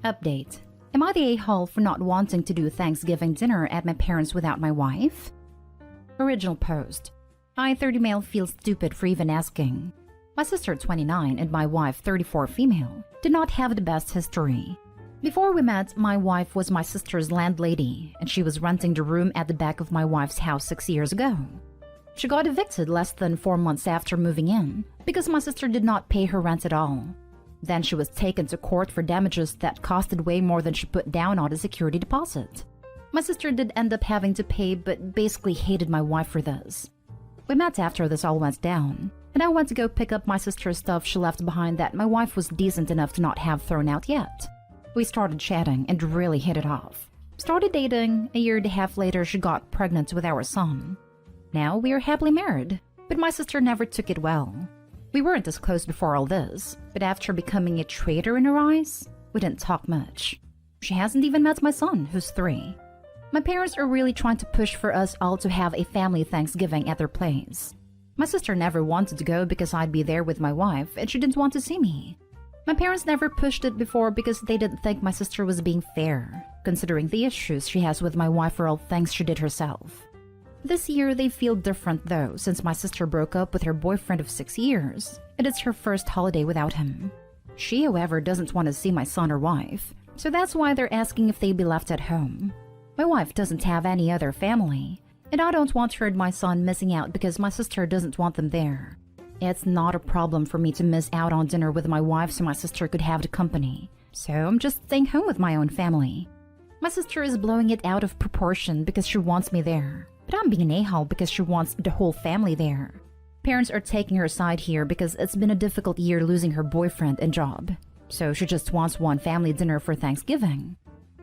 Update. Am I the a-hole for not wanting to do Thanksgiving dinner at my parents' without my wife? Original post. I, 30 male, feel stupid for even asking. My sister, 29, and my wife, 34 female, did not have the best history. Before we met, my wife was my sister's landlady, and she was renting the room at the back of my wife's house 6 years ago. She got evicted less than 4 months after moving in because my sister did not pay her rent at all. Then she was taken to court for damages that costed way more than she put down on a security deposit. My sister did end up having to pay, but basically hated my wife for this. We met after this all went down, and I went to go pick up my sister's stuff she left behind that my wife was decent enough to not have thrown out yet. We started chatting and really hit it off. Started dating. A year and a half later, she got pregnant with our son. Now we are happily married, but my sister never took it well. We weren't as close before all this, but after becoming a traitor in her eyes, we didn't talk much. She hasn't even met my son, who's 3. My parents are really trying to push for us all to have a family Thanksgiving at their place. My sister never wanted to go because I'd be there with my wife, and she didn't want to see me. My parents never pushed it before because they didn't think my sister was being fair, considering the issues she has with my wife for all things she did herself. This year, they feel different though, since my sister broke up with her boyfriend of 6 years, and it's her first holiday without him. She, however, doesn't want to see my son or wife, so that's why they're asking if they'd be left at home. My wife doesn't have any other family, and I don't want her and my son missing out because my sister doesn't want them there. It's not a problem for me to miss out on dinner with my wife so my sister could have the company, so I'm just staying home with my own family. My sister is blowing it out of proportion because she wants me there. But I'm being an a-hole because she wants the whole family there. Parents are taking her side here because it's been a difficult year losing her boyfriend and job. So she just wants one family dinner for Thanksgiving.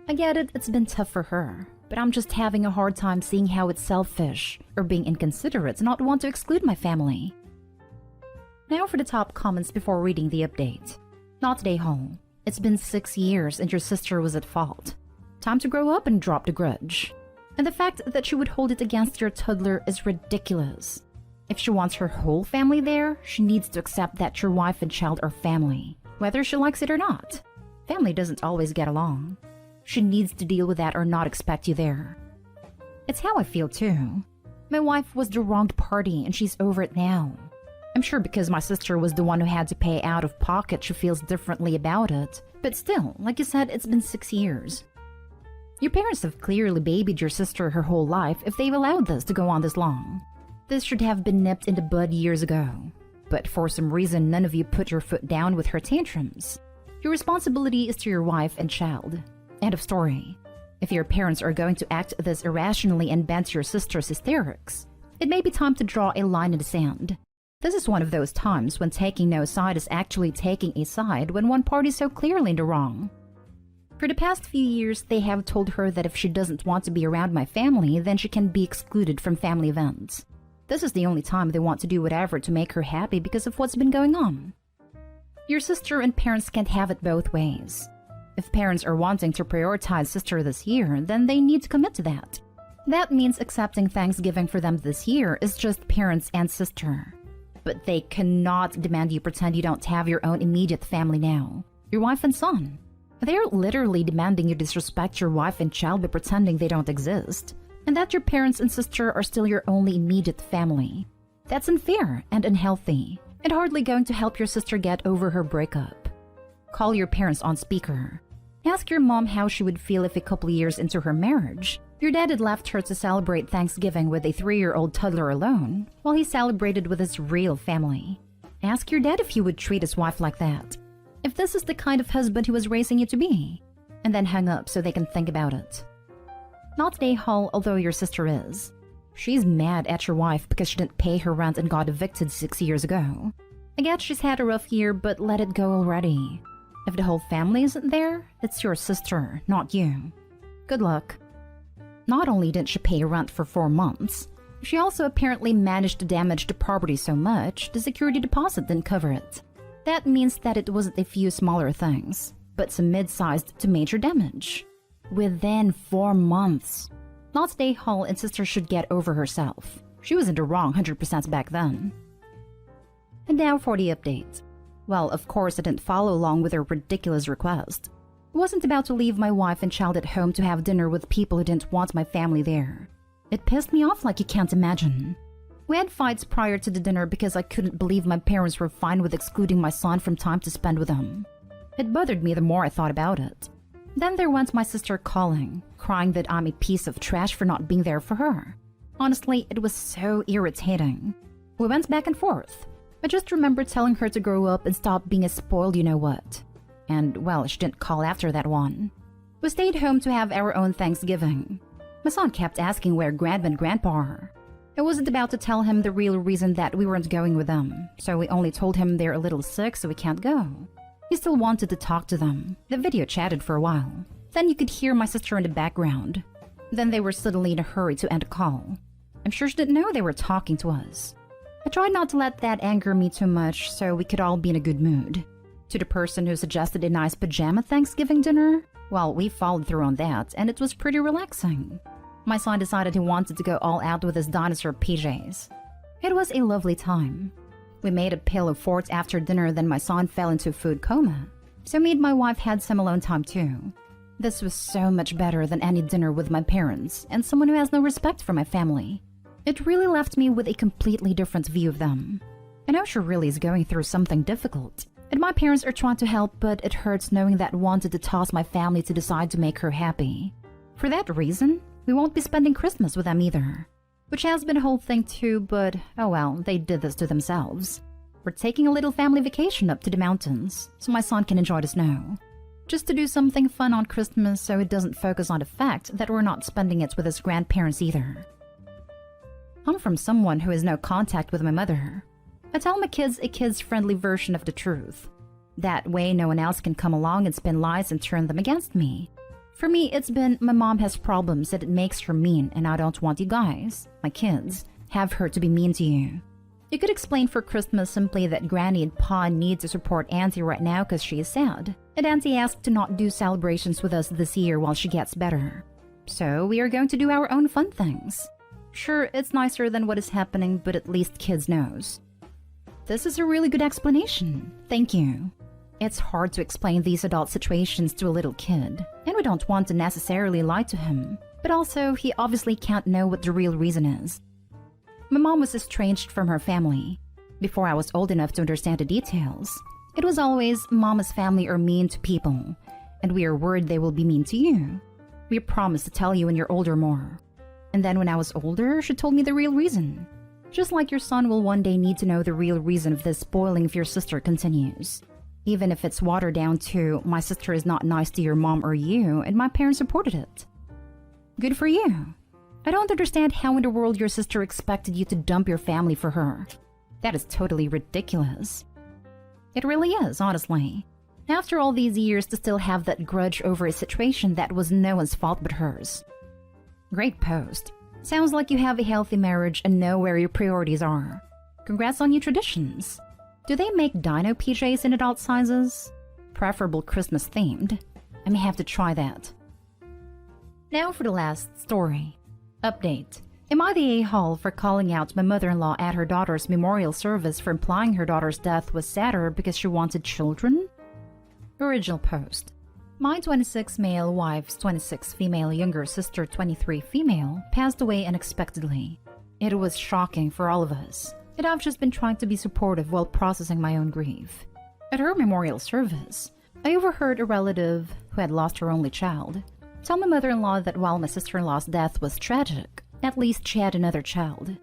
I get it, it's been tough for her. But I'm just having a hard time seeing how it's selfish or being inconsiderate to not want to exclude my family. Now for the top comments before reading the update. Not the a-hole. It's been 6 years and your sister was at fault. Time to grow up and drop the grudge. And the fact that she would hold it against your toddler is ridiculous. If she wants her whole family there, she needs to accept that your wife and child are family, whether she likes it or not. Family doesn't always get along. She needs to deal with that or not expect you there. It's how I feel too. My wife was the wronged party and she's over it now. I'm sure because my sister was the one who had to pay out of pocket, she feels differently about it. But still, like you said, it's been 6 years. Your parents have clearly babied your sister her whole life if they've allowed this to go on this long. This should have been nipped in the bud years ago. But for some reason, none of you put your foot down with her tantrums. Your responsibility is to your wife and child. End of story. If your parents are going to act this irrationally and bend to your sister's hysterics, it may be time to draw a line in the sand. This is one of those times when taking no side is actually taking a side when one party is so clearly in the wrong. For the past few years, they have told her that if she doesn't want to be around my family, then she can be excluded from family events. This is the only time they want to do whatever to make her happy because of what's been going on. Your sister and parents can't have it both ways. If parents are wanting to prioritize sister this year, then they need to commit to that. That means accepting Thanksgiving for them this year is just parents and sister. But they cannot demand you pretend you don't have your own immediate family now, your wife and son. They're literally demanding you disrespect your wife and child by pretending they don't exist, and that your parents and sister are still your only immediate family. That's unfair and unhealthy, and hardly going to help your sister get over her breakup. Call your parents on speaker. Ask your mom how she would feel if a couple years into her marriage, your dad had left her to celebrate Thanksgiving with a 3-year-old toddler alone, while he celebrated with his real family. Ask your dad if he would treat his wife like that. If this is the kind of husband he was raising you to be, and then hang up so they can think about it. Not a hole, although your sister is. She's mad at your wife because she didn't pay her rent and got evicted 6 years ago. I guess she's had a rough year, but let it go already. If the whole family isn't there, it's your sister, not you. Good luck. Not only didn't she pay rent for 4 months, she also apparently managed to damage the property so much the security deposit didn't cover it. That means that it wasn't a few smaller things, but some mid-sized to major damage. Within 4 months. Not a hole and sister should get over herself. She was in the wrong 100% back then. And now for the update. Well, of course I didn't follow along with her ridiculous request. I wasn't about to leave my wife and child at home to have dinner with people who didn't want my family there. It pissed me off like you can't imagine. We had fights prior to the dinner because I couldn't believe my parents were fine with excluding my son from time to spend with them. It bothered me the more I thought about it. Then there went my sister calling, crying that I'm a piece of trash for not being there for her. Honestly, it was so irritating. We went back and forth. I just remember telling her to grow up and stop being a spoiled you-know-what. And, well, she didn't call after that one. We stayed home to have our own Thanksgiving. My son kept asking where Grandma and Grandpa are. I wasn't about to tell him the real reason that we weren't going with them, so we only told him they're a little sick so we can't go. He still wanted to talk to them. The video chatted for a while. Then you could hear my sister in the background. Then they were suddenly in a hurry to end a call. I'm sure she didn't know they were talking to us. I tried not to let that anger me too much so we could all be in a good mood. To the person who suggested a nice pajama Thanksgiving dinner, well, we followed through on that, and it was pretty relaxing. My son decided he wanted to go all out with his dinosaur PJs. It was a lovely time. We made a pillow fort after dinner, then my son fell into a food coma. So me and my wife had some alone time too. This was so much better than any dinner with my parents and someone who has no respect for my family. It really left me with a completely different view of them. I know she really is going through something difficult, and my parents are trying to help, but it hurts knowing that I wanted to toss my family to decide to make her happy. For that reason, we won't be spending Christmas with them either. Which has been a whole thing too, but oh well, they did this to themselves. We're taking a little family vacation up to the mountains, so my son can enjoy the snow. Just to do something fun on Christmas so it doesn't focus on the fact that we're not spending it with his grandparents either. I'm from someone who has no contact with my mother. I tell my kids a kids-friendly version of the truth. That way no one else can come along and spin lies and turn them against me. For me, it's been my mom has problems that it makes her mean, and I don't want you guys, my kids, have her to be mean to you. You could explain for Christmas simply that Granny and Pa need to support Auntie right now because she is sad, and Auntie asked to not do celebrations with us this year while she gets better. So we are going to do our own fun things. Sure, it's nicer than what is happening, but at least kids knows. This is a really good explanation. Thank you. It's hard to explain these adult situations to a little kid, and we don't want to necessarily lie to him, but also he obviously can't know what the real reason is. My mom was estranged from her family. Before I was old enough to understand the details, it was always Mama's family are mean to people, and we are worried they will be mean to you. We promised to tell you when you're older more. And then when I was older, she told me the real reason. Just like your son will one day need to know the real reason of this spoiling if your sister continues. Even if it's watered down to, my sister is not nice to your mom or you, and my parents supported it. Good for you. I don't understand how in the world your sister expected you to dump your family for her. That is totally ridiculous. It really is, honestly. After all these years to still have that grudge over a situation that was no one's fault but hers. Great post. Sounds like you have a healthy marriage and know where your priorities are. Congrats on your traditions. Do they make dino PJs in adult sizes? Preferable Christmas themed. I may have to try that. Now for the last story. Update. Am I the a-hole for calling out my mother-in-law at her daughter's memorial service for implying her daughter's death was sadder because she wanted children? Original post. My 26 male wife's 26 female younger sister 23 female passed away unexpectedly. It was shocking for all of us, and I've just been trying to be supportive while processing my own grief. At her memorial service, I overheard a relative who had lost her only child tell my mother-in-law that while my sister-in-law's death was tragic, at least she had another child.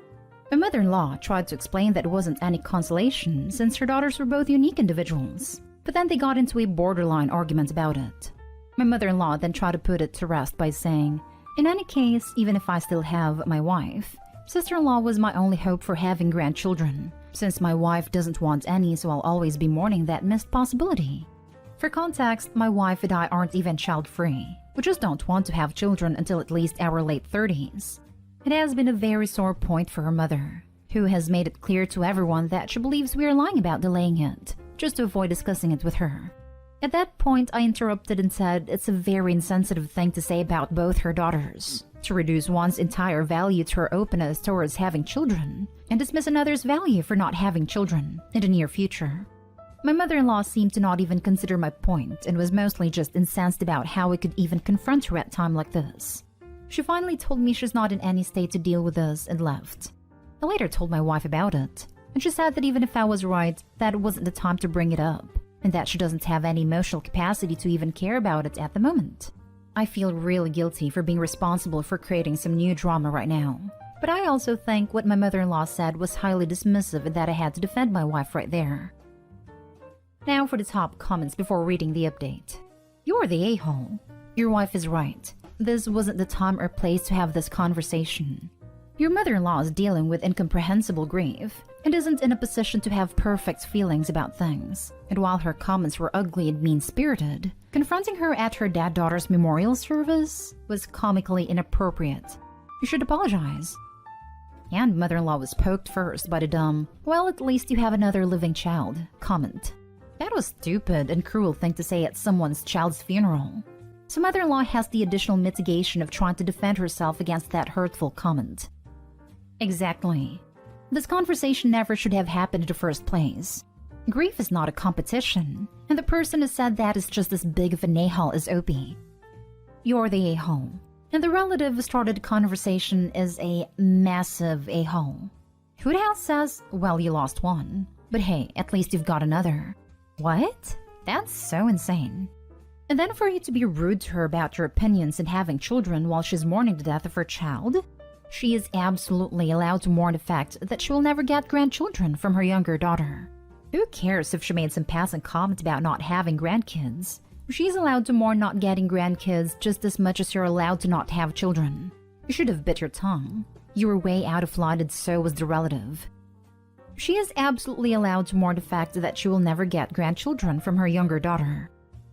My mother-in-law tried to explain that it wasn't any consolation since her daughters were both unique individuals, but then they got into a borderline argument about it. My mother-in-law then tried to put it to rest by saying, in any case, even if I still have my wife, sister-in-law was my only hope for having grandchildren, since my wife doesn't want any, so I'll always be mourning that missed possibility. For context, my wife and I aren't even child-free. We just don't want to have children until at least our late 30s. It has been a very sore point for her mother, who has made it clear to everyone that she believes we are lying about delaying it, just to avoid discussing it with her. At that point, I interrupted and said it's a very insensitive thing to say about both her daughters, to reduce one's entire value to her openness towards having children, and dismiss another's value for not having children in the near future. My mother-in-law seemed to not even consider my point and was mostly just incensed about how I could even confront her at a time like this. She finally told me she's not in any state to deal with this and left. I later told my wife about it, and she said that even if I was right, that it wasn't the time to bring it up, and that she doesn't have any emotional capacity to even care about it at the moment. I feel really guilty for being responsible for creating some new drama right now, but I also think what my mother-in-law said was highly dismissive and that I had to defend my wife right there. Now for the top comments before reading the update. You're the a-hole. Your wife is right. This wasn't the time or place to have this conversation. Your mother-in-law is dealing with incomprehensible grief and isn't in a position to have perfect feelings about things. And while her comments were ugly and mean-spirited, confronting her at her daughter's memorial service was comically inappropriate. You should apologize. And mother-in-law was poked first by the dumb, "Well, at least you have another living child" comment. That was stupid and cruel thing to say at someone's child's funeral. So mother-in-law has the additional mitigation of trying to defend herself against that hurtful comment. Exactly. This conversation never should have happened in the first place. Grief is not a competition, and the person who said that is just as big of an a-hole as Opie. You're the a-hole, and the relative who started the conversation is a massive a-hole. Who the hell says, "Well, you lost one, but hey, at least you've got another"? What? That's so insane. And then for you to be rude to her about your opinions and having children while she's mourning the death of her child? She is absolutely allowed to mourn the fact that she will never get grandchildren from her younger daughter. Who cares if she made some passing comment about not having grandkids? She's allowed to mourn not getting grandkids just as much as you're allowed to not have children. You should have bit your tongue. You were way out of line and so was the relative. She is absolutely allowed to mourn the fact that she will never get grandchildren from her younger daughter.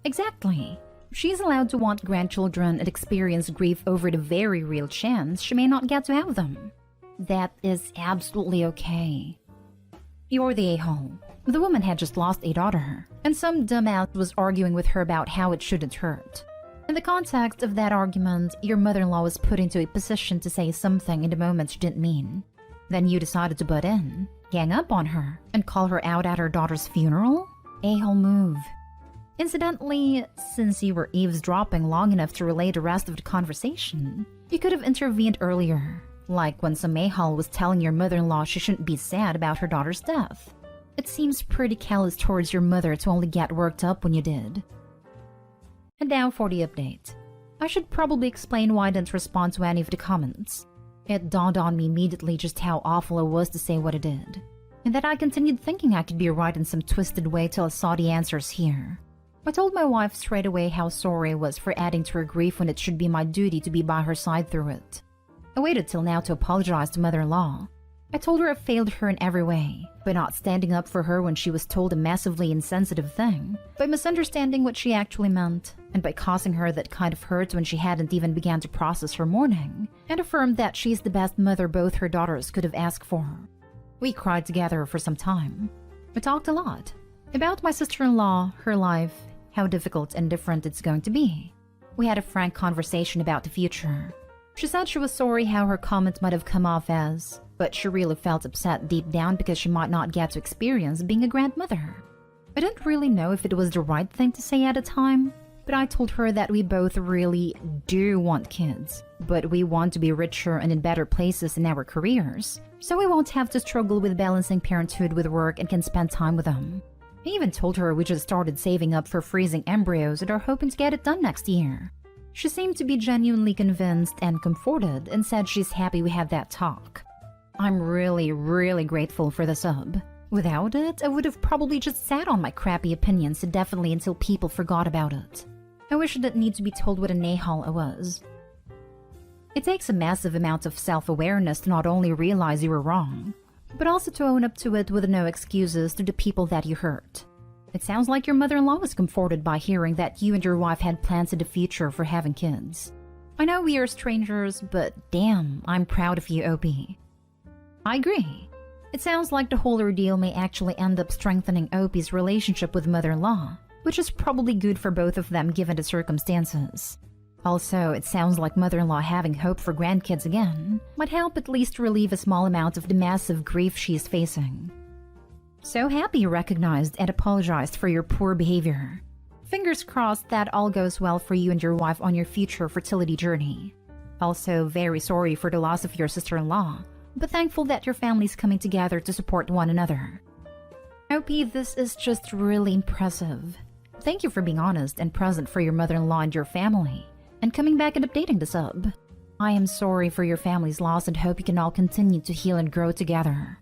Exactly. She's allowed to want grandchildren and experience grief over the very real chance she may not get to have them. That is absolutely okay. You're the a-hole. The woman had just lost a daughter, and some dumbass was arguing with her about how it shouldn't hurt. In the context of that argument, your mother-in-law was put into a position to say something in the moment she didn't mean. Then you decided to butt in, gang up on her, and call her out at her daughter's funeral? A-hole move. Incidentally, since you were eavesdropping long enough to relay the rest of the conversation, you could have intervened earlier, like when some a-hole was telling your mother-in-law she shouldn't be sad about her daughter's death. It seems pretty callous towards your mother to only get worked up when you did. And now for the update. I should probably explain why I didn't respond to any of the comments. It dawned on me immediately just how awful it was to say what I did, and that I continued thinking I could be right in some twisted way till I saw the answers here. I told my wife straight away how sorry I was for adding to her grief when it should be my duty to be by her side through it. I waited till now to apologize to mother-in-law. I told her I failed her in every way, by not standing up for her when she was told a massively insensitive thing, by misunderstanding what she actually meant, and by causing her that kind of hurt when she hadn't even begun to process her mourning, and affirmed that she's the best mother both her daughters could have asked for. We cried together for some time. We talked a lot about my sister-in-law, her life, how difficult and different it's going to be. We had a frank conversation about the future. She said she was sorry how her comments might have come off as, but she really felt upset deep down because she might not get to experience being a grandmother. I didn't really know if it was the right thing to say at the time, but I told her that we both really do want kids, but we want to be richer and in better places in our careers, so we won't have to struggle with balancing parenthood with work and can spend time with them. I even told her we just started saving up for freezing embryos and are hoping to get it done next year. She seemed to be genuinely convinced and comforted and said she's happy we had that talk. I'm really, really grateful for the sub. Without it, I would have probably just sat on my crappy opinions indefinitely until people forgot about it. I wish I didn't need to be told what an a-hole I was. It takes a massive amount of self-awareness to not only realize you were wrong, but also to own up to it with no excuses to the people that you hurt. It sounds like your mother-in-law was comforted by hearing that you and your wife had plans in the future for having kids. I know we are strangers, but damn, I'm proud of you, Opie. I agree. It sounds like the whole ordeal may actually end up strengthening Opie's relationship with mother-in-law, which is probably good for both of them given the circumstances. Also, it sounds like mother-in-law having hope for grandkids again might help at least relieve a small amount of the massive grief she is facing. So happy you recognized and apologized for your poor behavior. Fingers crossed that all goes well for you and your wife on your future fertility journey. Also, very sorry for the loss of your sister-in-law, but thankful that your family's coming together to support one another. OP, this is just really impressive. Thank you for being honest and present for your mother-in-law and your family, and coming back and updating the sub. I am sorry for your family's loss and hope you can all continue to heal and grow together.